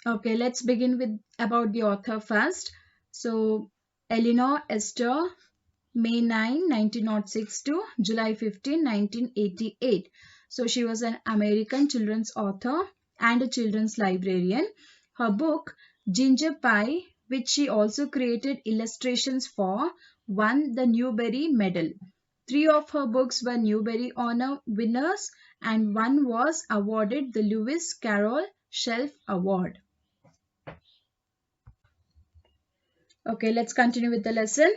Okay, let's begin with about the author first. So, Eleanor Esther, May 9, 1906 to July 15, 1988. So, she was an American children's author and a children's librarian. Her book, Ginger Pie, which she also created illustrations for, won the Newbery Medal. Three of her books were Newbery Honor winners, and one was awarded the Lewis Carroll Shelf Award. Okay, let's continue with the lesson.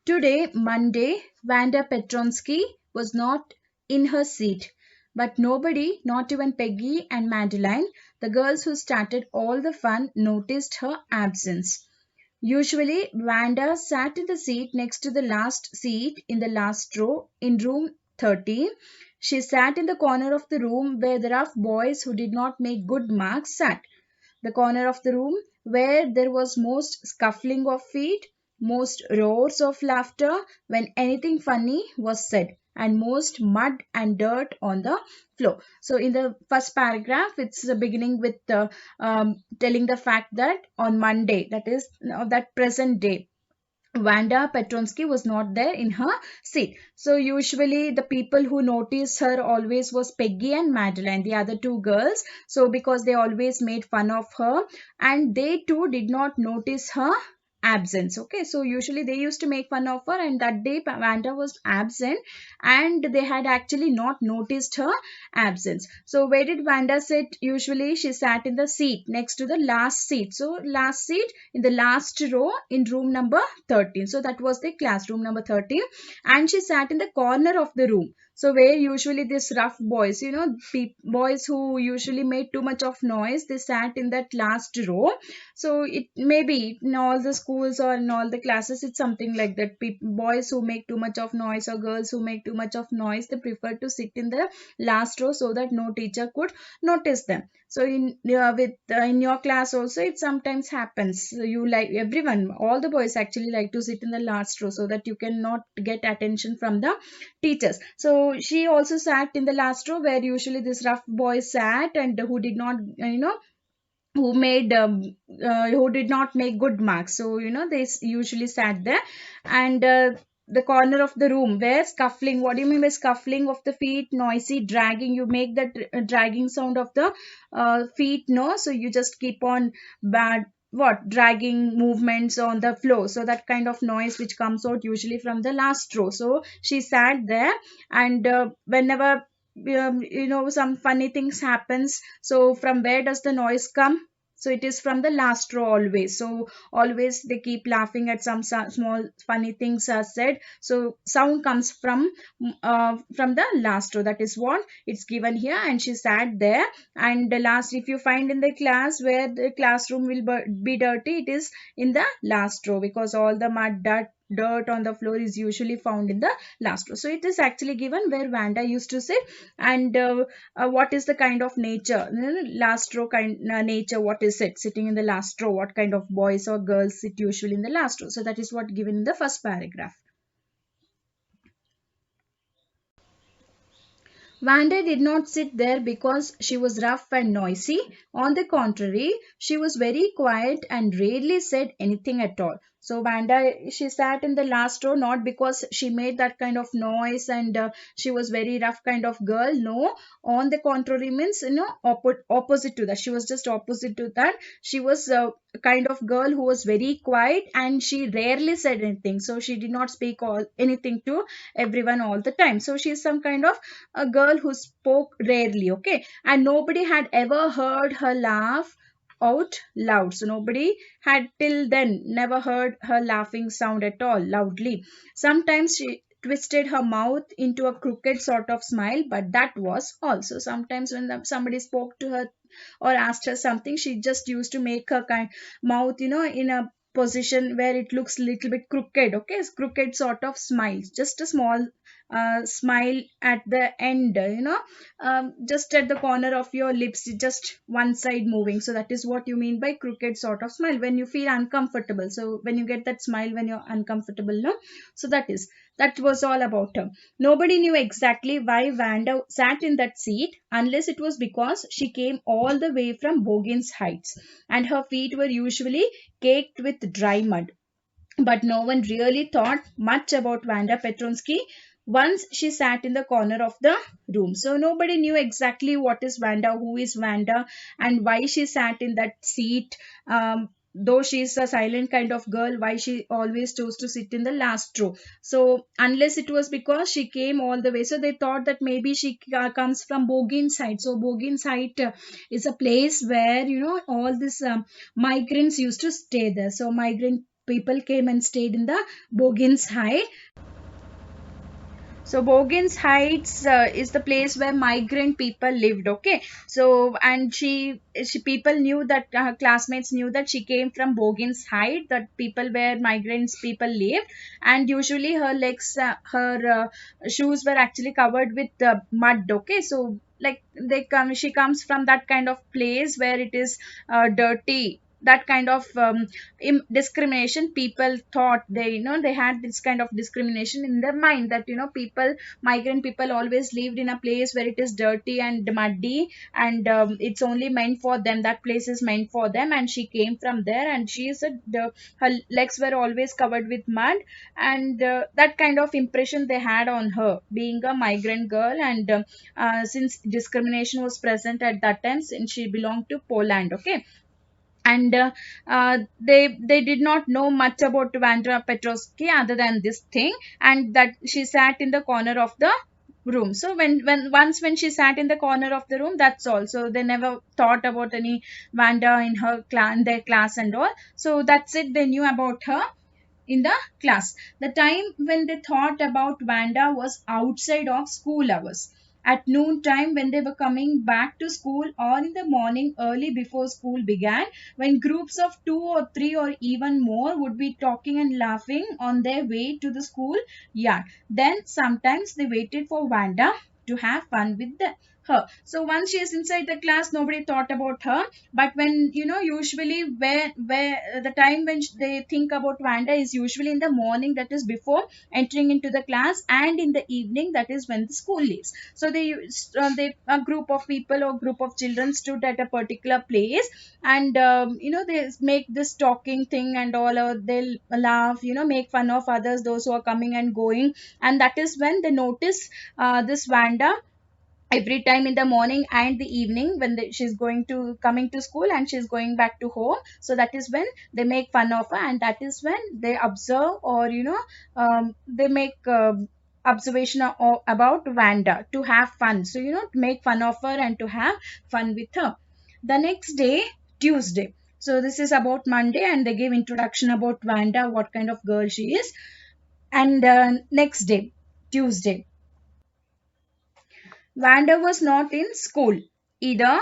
Today, Monday, Vanda Petronsky was not in her seat. But nobody, not even Peggy and Madeline, the girls who started all the fun, noticed her absence. Usually, Vanda sat in the seat next to the last seat in the last row in room 30. She sat in the corner of the room where the rough boys who did not make good marks sat, the corner of the room where there was most scuffling of feet, most roars of laughter when anything funny was said, and most mud and dirt on the floor. So, in the first paragraph, it's beginning with telling the fact that on Monday, that is that present day, Vanda Petronsky was not there in her seat. So usually the people who noticed her always was Peggy and Madeline, the other two girls. So because they always made fun of her, and they too did not notice her absence. Okay, so usually they used to make fun of her, and that day Vanda was absent, and they had actually not noticed her absence. So where did Vanda sit? Usually she sat in the seat next to the last seat. So last seat in the last row in room number 13. So that was the classroom number 13, and she sat in the corner of the room. So where usually these rough boys, boys who usually made too much of noise, they sat in that last row. So it maybe in all the schools or in all the classes, it's something like that. Boys who make too much of noise or girls who make too much of noise, they prefer to sit in the last row so that no teacher could notice them. So in your class also it sometimes happens. So you like everyone, all the boys actually like to sit in the last row so that you cannot get attention from the teachers. So she also sat in the last row where usually this rough boy sat, and who did not who made who did not make good marks. So they usually sat there, and the corner of the room where scuffling, what do you mean by scuffling of the feet, noisy dragging, you make that dragging sound of the feet, no, so you just keep on bad what dragging movements on the floor, so that kind of noise which comes out usually from the last row. So she sat there, and whenever some funny things happens, so from where does the noise come? So it is from the last row always. So always they keep laughing at some small funny things are said, so sound comes from the last row. That is what it's given here, and she sat there. And the last, if you find in the class where the classroom will be dirty, it is in the last row, because all the mud, dirt on the floor is usually found in the last row. So it is actually given where Vanda used to sit, and what is the kind of nature, last row kind nature, what is it sitting in the last row, what kind of boys or girls sit usually in the last row. So that is what given in the first paragraph. Vanda did not sit there because she was rough and noisy. On the contrary, she was very quiet and rarely said anything at all. So Vanda, she sat in the last row not because she made that kind of noise, and she was very rough kind of girl. No, on the contrary means opposite to that. She was just opposite to that. She was a kind of girl who was very quiet, and she rarely said anything. So she did not speak anything to everyone all the time. So she is some kind of a girl who spoke rarely, okay, and nobody had ever heard her laugh out loud. So nobody had till then never heard her laughing sound at all loudly. Sometimes she twisted her mouth into a crooked sort of smile, but that was also sometimes when somebody spoke to her or asked her something, she just used to make her kind mouth, in a position where it looks little bit crooked, okay, crooked sort of smile, just a small smile at the end, just at the corner of your lips, just one side moving. So that is what you mean by crooked sort of smile, when you feel uncomfortable. So when you get that smile when you're uncomfortable, no, so that is. That was all about her. Nobody knew exactly why Vanda sat in that seat, unless it was because she came all the way from Bogins Heights and her feet were usually caked with dry mud. But no one really thought much about Vanda Petronsky once she sat in the corner of the room. So nobody knew exactly what is Vanda, who is Vanda, and why she sat in that seat. Though she's a silent kind of girl, why she always chose to sit in the last row. So unless it was because she came all the way, so they thought that maybe she comes from Bogin side. So Bogin side is a place where all these migrants used to stay there. So migrant people came and stayed in the Bogins Heights. So Bogins Heights is the place where migrant people lived. Okay, so and she people knew that her classmates knew that she came from Bogins Heights, that people where migrants people lived, and usually her legs, her shoes were actually covered with mud. Okay, so like she comes from that kind of place where it is dirty. That kind of discrimination people thought, they had this kind of discrimination in their mind, that people, migrant people always lived in a place where it is dirty and muddy, and it's only meant for them, that place is meant for them, and she came from there, and she is her legs were always covered with mud, and that kind of impression they had on her being a migrant girl. And since discrimination was present at that time, since she belonged to Poland. Okay, and they did not know much about Vandra Petrovsky other than this thing, and that she sat in the corner of the room. So when she sat in the corner of the room, that's all. So they never thought about any Vanda in her class, in their class and all. So that's it, they knew about her in the class. The time when they thought about Vanda was outside of school hours. At noon time, when they were coming back to school, or in the morning early before school began, when groups of two or three or even more would be talking and laughing on their way to the school yard. Then sometimes they waited for Vanda to have fun with her. So once she is inside the class, nobody thought about her. But when usually where the time when they think about Vanda is usually in the morning, that is before entering into the class, and in the evening, that is when the school leaves. So they a group of people or group of children stood at a particular place, and they make this talking thing and all, or they'll laugh, make fun of others, those who are coming and going. And that is when they notice this Vanda every time in the morning and the evening, when she's going to coming to school and she's going back to home. So that is when they make fun of her, and that is when they observe, or they make observation about Vanda to have fun. So to make fun of her and to have fun with her. The next day, Tuesday. So this is about Monday, and they give introduction about Vanda, what kind of girl she is. And next day, Tuesday, Vanda was not in school either,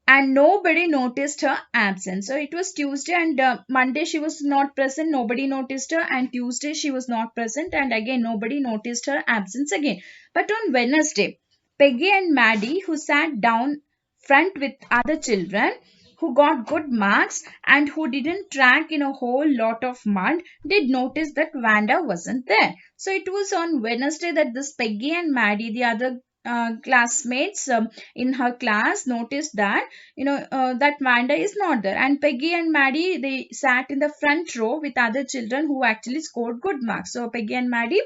and nobody noticed her absence. So it was Tuesday, and Monday she was not present, nobody noticed her, and Tuesday she was not present, and again nobody noticed her absence again. But on Wednesday, Peggy and Maddie, who sat down front with other children, who got good marks and who didn't track in a whole lot of mud, did notice that Vanda wasn't there. So it was on Wednesday that this Peggy and Maddie, the other classmates in her class, noticed that that Vanda is not there, and Peggy and Maddie, they sat in the front row with other children who actually scored good marks. So Peggy and Maddie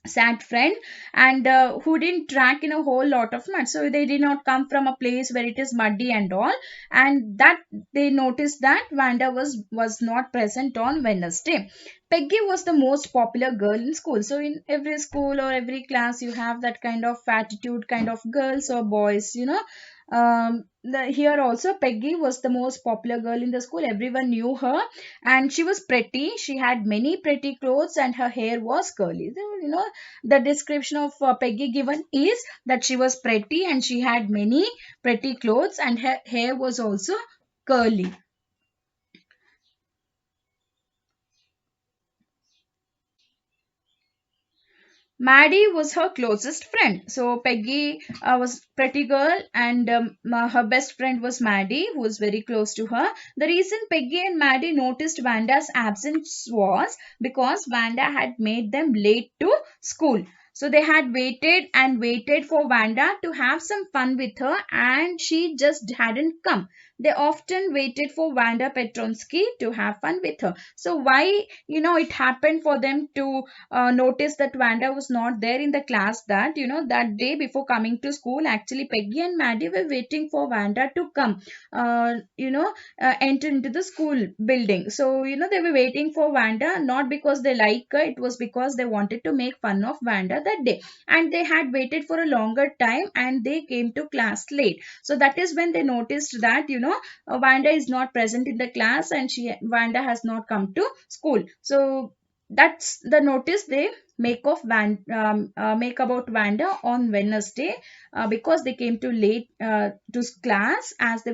sat friend, and who didn't track in a whole lot of mud, so they did not come from a place where it is muddy and all, and that they noticed that Vanda was not present on Wednesday. Peggy was the most popular girl in school. So in every school or every class, you have that kind of attitude kind of girls or boys, here also Peggy was the most popular girl in the school. Everyone knew her, and she was pretty. She had many pretty clothes, and her hair was curly. The description of Peggy given is that she was pretty and she had many pretty clothes, and her hair was also curly. Maddie was her closest friend. So Peggy was pretty girl, and her best friend was Maddie, who was very close to her. The reason Peggy and Maddie noticed Vanda's absence was because Vanda had made them late to school. So they had waited and waited for Vanda to have some fun with her, and she just hadn't come. They often waited for Vanda Petronsky to have fun with her. So why, it happened for them to noticed that Vanda was not there in the class, that that day before coming to school. Actually, Peggy and Maddie were waiting for Vanda to come, enter into the school building. So they were waiting for Vanda, not because they like her, it was because they wanted to make fun of Vanda that day. And they had waited for a longer time, and they came to class late. So that is when they noticed that Vanda is not present in the class, and Vanda has not come to school. So that's the notice they make about Vanda on Wednesday, because they came too late to class, as they